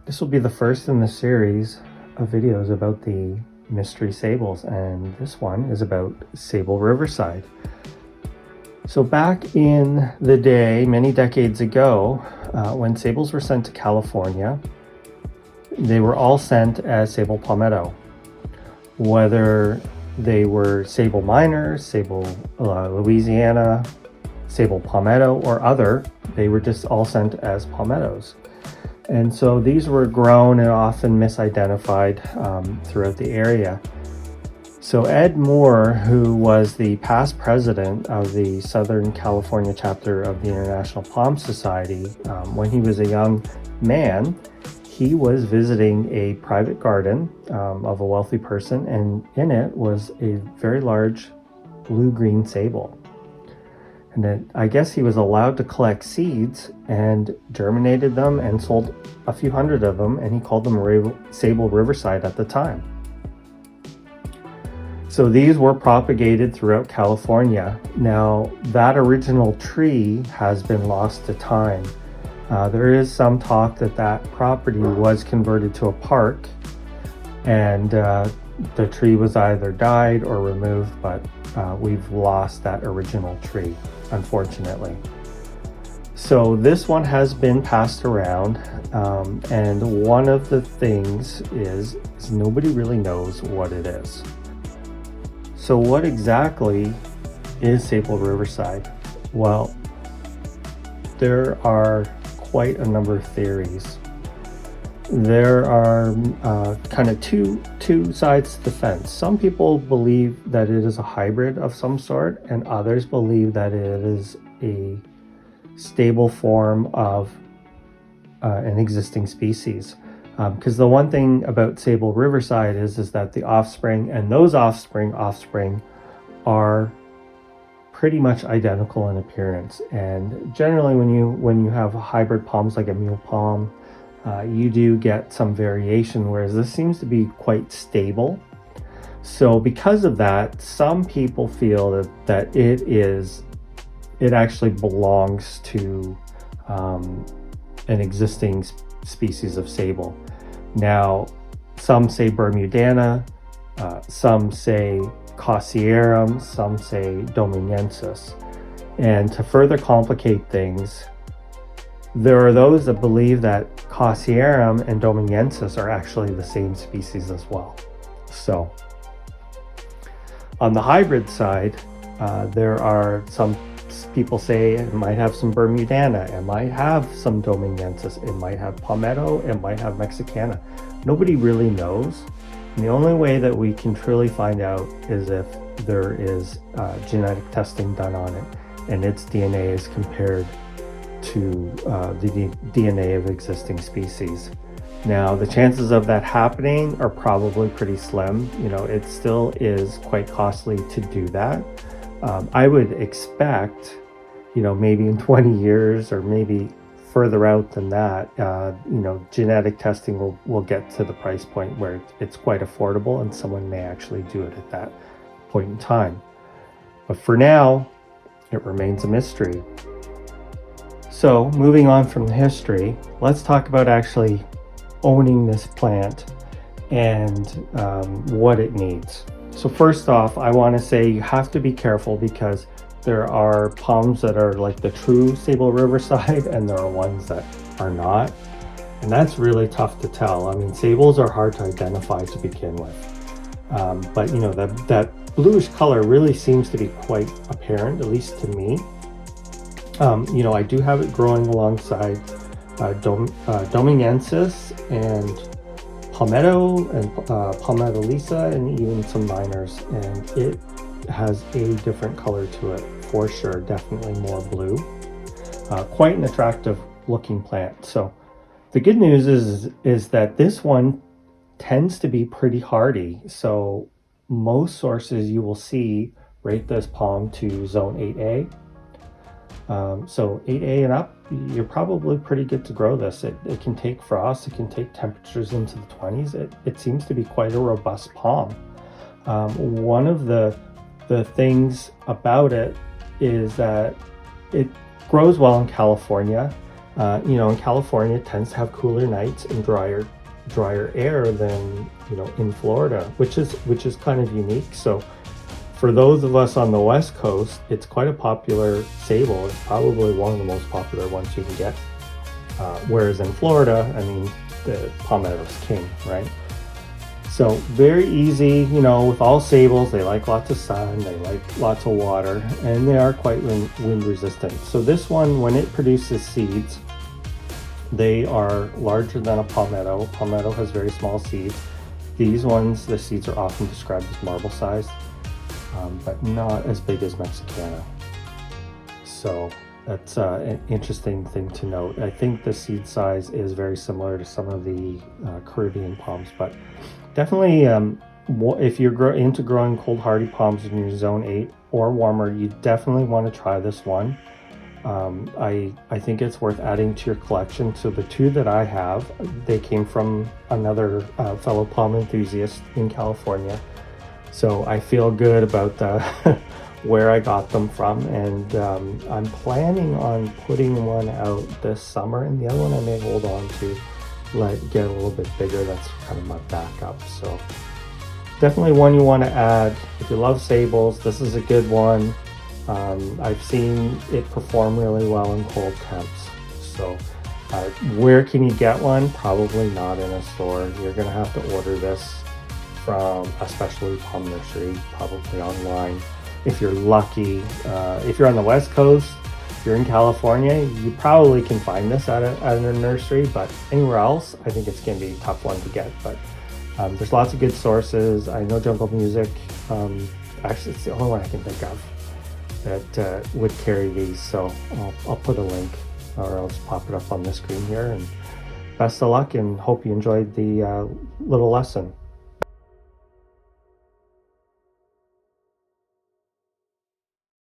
This will be the first in the series of videos about the mystery Sabals, and this one is about Sabal Riverside. So back in the day, many decades ago, when Sabals were sent to California, they were all sent as Sabal palmetto. Whether they were Sabal minors, Sabal Louisiana, Sabal palmetto, or other, they were just all sent as palmettos. And so these were grown and often misidentified throughout the area. So Ed Moore, who was the past president of the Southern California chapter of the International Palm Society, when he was a young man, he was visiting a private garden of a wealthy person, and in it was a very large blue-green sabal. And then I guess he was allowed to collect seeds and germinated them and sold a few hundred of them, and he called them Sabal Riverside at the time. So these were propagated throughout California. Now that original tree has been lost to time. There is some talk that that property was converted to a park, and the tree was either died or removed, but we've lost that original tree, unfortunately. So this one has been passed around, and one of the things is nobody really knows what it is. So what exactly is Sabal Riverside? Well, there are quite a number of theories. There are kind of two sides to the fence. Some people believe that it is a hybrid of some sort, and others believe that it is a stable form of an existing species. Because the one thing about Sabal Riverside is that the offspring and those offspring are pretty much identical in appearance. And generally, when you have hybrid palms like a mule palm, you do get some variation, whereas this seems to be quite stable. So because of that, some people feel that it actually belongs to an existing species of sabal. Now, some say Bermudana, some say Causierum, some say Dominiensis. And to further complicate things, there are those that believe that Causierum and Dominiensis are actually the same species as well. So, on the hybrid side, there are some people say it might have some Bermudana, it might have some Dominiensis, it might have Palmetto, it might have Mexicana. Nobody really knows. And the only way that we can truly find out is if there is genetic testing done on it and its DNA is compared to the DNA of existing species. Now, the chances of that happening are probably pretty slim. You know, it still is quite costly to do that. I would expect, you know, maybe in 20 years or maybe further out than that, you know, genetic testing will get to the price point where it's quite affordable and someone may actually do it at that point in time. But for now, it remains a mystery. So moving on from the history, let's talk about actually owning this plant and what it needs. So first off, I want to say you have to be careful because there are palms that are like the true Sabal Riverside and there are ones that are not. And that's really tough to tell. I mean, Sabals are hard to identify to begin with. But you know, that bluish color really seems to be quite apparent, at least to me. You know, I do have it growing alongside Dominiensis and Palmetto and Palmetto Lisa and even some minors, and it has a different color to it for sure, definitely more blue. Quite an attractive looking plant. So the good news is that this one tends to be pretty hardy. So most sources you will see rate this palm to zone 8A. So 8A and up, you're probably pretty good to grow this. It can take frost, it can take temperatures into the 20s. It seems to be quite a robust palm. One of the things about it is that it grows well in California. In California, it tends to have cooler nights and drier air than in Florida, which is kind of unique. So for those of us on the West Coast, it's quite a popular sable. It's probably one of the most popular ones you can get. Whereas in Florida, I mean, the palmetto's king, right? So very easy, with all sables, they like lots of sun, they like lots of water, and they are quite wind resistant. So this one, when it produces seeds, they are larger than a palmetto. Palmetto has very small seeds. These ones, the seeds are often described as marble sized, but not as big as Mexicana. So that's an interesting thing to note. I think the seed size is very similar to some of the Caribbean palms, but definitely if you're into growing cold hardy palms in your zone 8 or warmer, you definitely want to try this one. I think it's worth adding to your collection. So the two that I have, they came from another fellow palm enthusiast in California. So I feel good about where I got them from, and I'm planning on putting one out this summer, and the other one I may hold on to, get a little bit bigger. That's kind of my backup. So definitely one you want to add. If you love sables, this is a good one. I've seen it perform really well in cold temps. So where can you get one? Probably not in a store. You're going to have to order this from a specialty palm nursery, probably online. If you're lucky, if you're on the West Coast, if you're in California, you probably can find this at a nursery, but anywhere else, I think it's going to be a tough one to get. But there's lots of good sources. I know Jungle Music, actually it's the only one I can think of that would carry these. So I'll put a link, or I'll just pop it up on the screen here. And best of luck, and hope you enjoyed the little lesson.